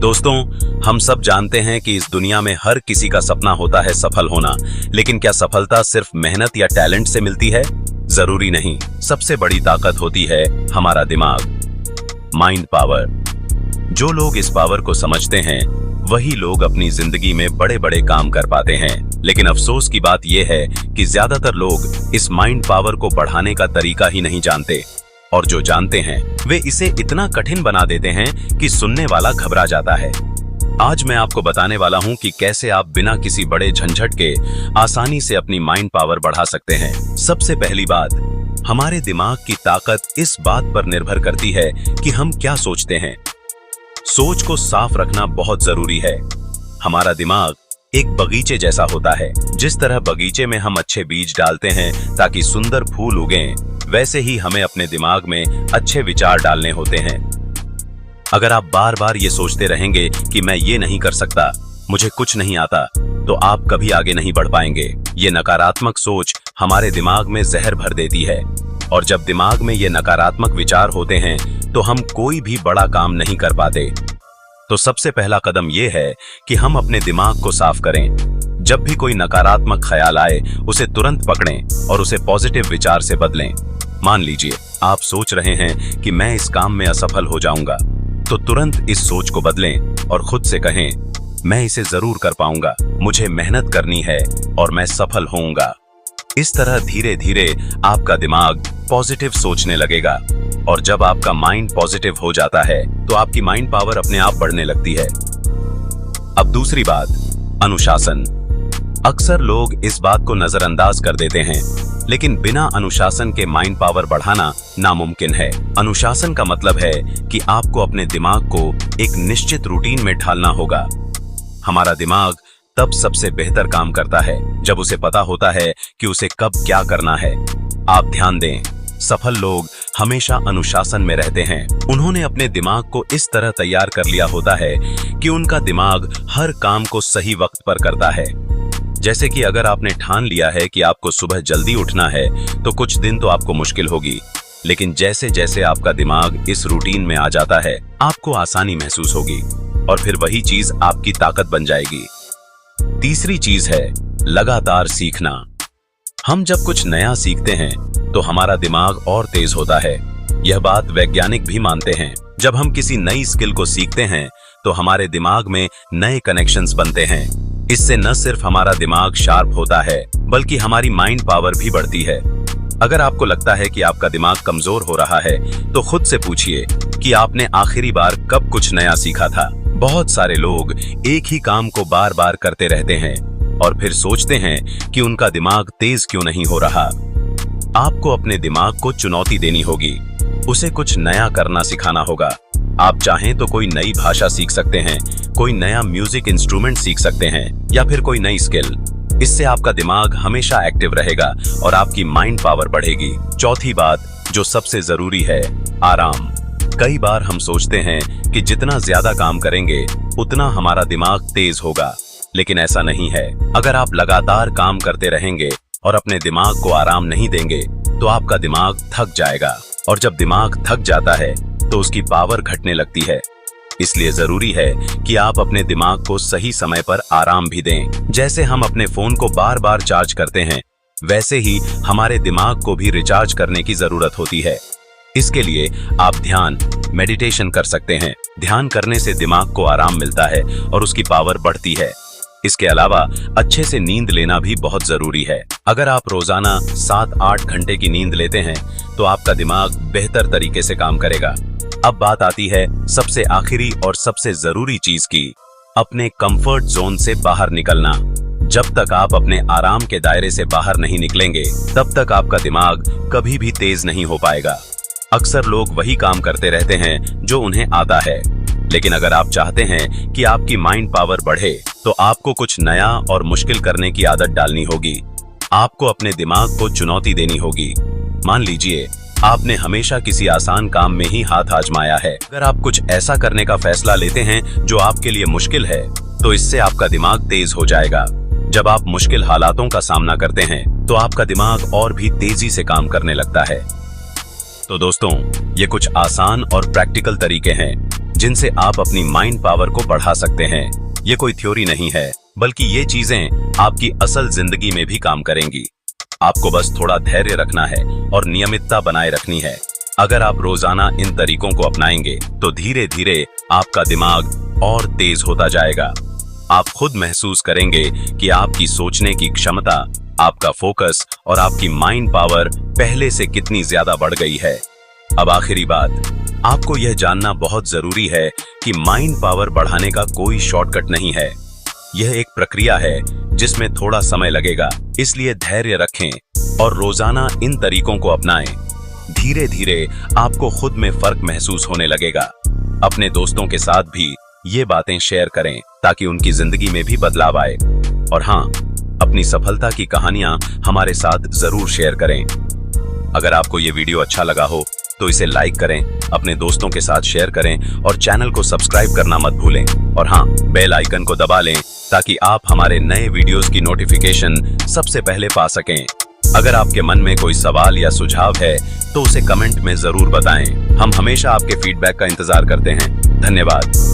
दोस्तों, हम सब जानते हैं कि इस दुनिया में हर किसी का सपना होता है सफल होना, लेकिन क्या सफलता सिर्फ मेहनत या टैलेंट से मिलती है? जरूरी नहीं। सबसे बड़ी ताकत होती है हमारा दिमाग, माइंड पावर। जो लोग इस पावर को समझते हैं वही लोग अपनी जिंदगी में बड़े बड़े काम कर पाते हैं। लेकिन अफसोस की बात यह है कि ज्यादातर लोग इस माइंड पावर को बढ़ाने का तरीका ही नहीं जानते, और जो जानते हैं वे इसे इतना कठिन बना देते हैं कि सुनने वाला घबरा जाता है। आज मैं आपको बताने वाला हूं कि कैसे आप बिना किसी बड़े झंझट के आसानी से अपनी माइंड पावर बढ़ा सकते हैं। सबसे पहली बात, हमारे दिमाग की ताकत इस बात पर निर्भर करती है कि हम क्या सोचते हैं। सोच को साफ रखना बहुत जरूरी है। हमारा दिमाग एक बगीचे जैसा होता है। जिस तरह बगीचे में हम अच्छे बीज डालते हैं ताकि सुंदर फूल उगें, वैसे ही हमें अपने दिमाग में अच्छे विचार डालने होते हैं। अगर आप बार बार ये सोचते रहेंगे कि मैं ये नहीं कर सकता, मुझे कुछ नहीं आता, तो आप कभी आगे नहीं बढ़ पाएंगे। ये नकारात्मक सोच हमारे दिमाग में जहर भर देती है, और जब दिमाग में ये नकारात्मक विचार होते हैं तो हम कोई भी बड़ा काम नहीं कर पाते। तो सबसे पहला कदम ये है कि हम अपने दिमाग को साफ करें। जब भी कोई नकारात्मक ख्याल आए, उसे तुरंत पकड़ें और उसे पॉजिटिव विचार से बदलें। मान लीजिए आप सोच रहे हैं कि मैं इस काम में असफल हो जाऊंगा, तो तुरंत इस सोच को बदलें और खुद से कहें, मैं इसे जरूर कर पाऊंगा, मुझे मेहनत करनी है और मैं सफल होऊंगा। इस तरह धीरे धीरे आपका दिमाग पॉजिटिव सोचने लगेगा, और जब आपका माइंड पॉजिटिव हो जाता है तो आपकी माइंड पावर अपने आप बढ़ने लगती है। अब दूसरी बात, अनुशासन। अक्सर लोग इस बात को नजरअंदाज कर देते हैं, लेकिन बिना अनुशासन के माइंड पावर बढ़ाना नामुमकिन है। अनुशासन का मतलब है कि आपको अपने दिमाग को एक निश्चित रूटीन में ढालना होगा। हमारा दिमाग तब सबसे बेहतर काम करता है जब उसे पता होता है कि उसे कब क्या करना है। आप ध्यान दें, सफल लोग हमेशा अनुशासन में रहते हैं। उन्होंने अपने दिमाग को इस तरह तैयार कर लिया होता है कि उनका दिमाग हर काम को सही वक्त पर करता है। जैसे कि अगर आपने ठान लिया है कि आपको सुबह जल्दी उठना है, तो कुछ दिन तो आपको मुश्किल होगी, लेकिन जैसे जैसे आपका दिमाग इस रूटीन में आ जाता है, आपको आसानी महसूस होगी और फिर वही चीज आपकी ताकत बन जाएगी। तीसरी चीज है लगातार सीखना। हम जब कुछ नया सीखते हैं तो हमारा दिमाग और तेज होता है। यह बात वैज्ञानिक भी मानते हैं। जब हम किसी नई स्किल को सीखते हैं तो हमारे दिमाग में नए कनेक्शंस बनते हैं। इससे न सिर्फ हमारा दिमाग शार्प होता है, बल्कि हमारी माइंड पावर भी बढ़ती है। अगर आपको लगता है कि आपका दिमाग कमजोर हो रहा है, तो खुद से पूछिए कि आपने आखिरी बार कब कुछ नया सीखा था। बहुत सारे लोग एक ही काम को बार बार करते रहते हैं और फिर सोचते हैं कि उनका दिमाग तेज क्यों नहीं हो रहा। आपको अपने दिमाग को चुनौती देनी होगी, उसे कुछ नया करना सिखाना होगा। आप चाहें तो कोई नई भाषा सीख सकते हैं, कोई नया म्यूजिक इंस्ट्रूमेंट सीख सकते हैं, या फिर कोई नई स्किल। इससे आपका दिमाग हमेशा एक्टिव रहेगा और आपकी माइंड पावर बढ़ेगी। चौथी बात जो सबसे जरूरी है, आराम। कई बार हम सोचते हैं कि जितना ज्यादा काम करेंगे उतना हमारा दिमाग तेज होगा, लेकिन ऐसा नहीं है। अगर आप लगातार काम करते रहेंगे और अपने दिमाग को आराम नहीं देंगे, तो आपका दिमाग थक जाएगा, और जब दिमाग थक जाता है तो उसकी पावर घटने लगती है। इसलिए जरूरी है कि आप अपने दिमाग को सही समय पर आराम भी दें। जैसे हम अपने फोन को बार बार चार्ज करते हैं, वैसे ही हमारे दिमाग को भी रिचार्ज करने की जरूरत होती है। इसके लिए आप ध्यान, मेडिटेशन कर सकते हैं। ध्यान करने से दिमाग को आराम मिलता है और उसकी पावर बढ़ती है। इसके अलावा अच्छे से नींद लेना भी बहुत जरूरी है। अगर आप रोजाना 7-8 घंटे की नींद लेते हैं तो आपका दिमाग बेहतर तरीके से काम करेगा। अब बात आती है सबसे आखिरी और सबसे जरूरी चीज की, अपने कंफर्ट जोन से बाहर निकलना। जब तक आप अपने आराम के दायरे से बाहर नहीं निकलेंगे, तब तक आपका दिमाग कभी भी तेज नहीं हो पाएगा। अक्सर लोग वही काम करते रहते हैं जो उन्हें आता है, लेकिन अगर आप चाहते हैं कि आपकी माइंड पावर बढ़े, तो आपको कुछ नया और मुश्किल करने की आदत डालनी होगी। आपको अपने दिमाग को चुनौती देनी होगी। मान लीजिए आपने हमेशा किसी आसान काम में ही हाथ आजमाया है। अगर आप कुछ ऐसा करने का फैसला लेते हैं जो आपके लिए मुश्किल है, तो इससे आपका दिमाग तेज हो जाएगा। जब आप मुश्किल हालातों का सामना करते हैं, तो आपका दिमाग और भी तेजी से काम करने लगता है। तो दोस्तों, ये कुछ आसान और प्रैक्टिकल तरीके हैं जिनसे आप अपनी माइंड पावर को बढ़ा सकते हैं। ये कोई थ्योरी नहीं है, बल्कि ये चीजें आपकी असल जिंदगी में भी काम करेंगी। आपको बस थोड़ा धैर्य रखना है और नियमितता बनाए रखनी है। अगर आप रोजाना इन तरीकों को अपनाएंगे तो धीरे धीरे आपका दिमाग और तेज होता जाएगा। आप खुद महसूस करेंगे कि आपकी सोचने की क्षमता, आपका फोकस और आपकी माइंड पावर पहले से कितनी ज्यादा बढ़ गई है। अब आखिरी बात, आपको यह जानना बहुत जरूरी है कि माइंड पावर बढ़ाने का कोई शॉर्टकट नहीं है। यह एक प्रक्रिया है जिसमें थोड़ा समय लगेगा, इसलिए धैर्य रखें और रोजाना इन तरीकों को अपनाएं। धीरे धीरे आपको खुद में फर्क महसूस होने लगेगा। अपने दोस्तों के साथ भी ये बातें शेयर करें ताकि उनकी जिंदगी में भी बदलाव आए। और हाँ, अपनी सफलता की कहानियां हमारे साथ जरूर शेयर करें। अगर आपको ये वीडियो अच्छा लगा हो तो इसे लाइक करें, अपने दोस्तों के साथ शेयर करें और चैनल को सब्सक्राइब करना मत भूलें। और हाँ, बेल आइकन को दबा लें ताकि आप हमारे नए वीडियोस की नोटिफिकेशन सबसे पहले पा सकें। अगर आपके मन में कोई सवाल या सुझाव है तो उसे कमेंट में जरूर बताएं। हम हमेशा आपके फीडबैक का इंतजार करते हैं। धन्यवाद।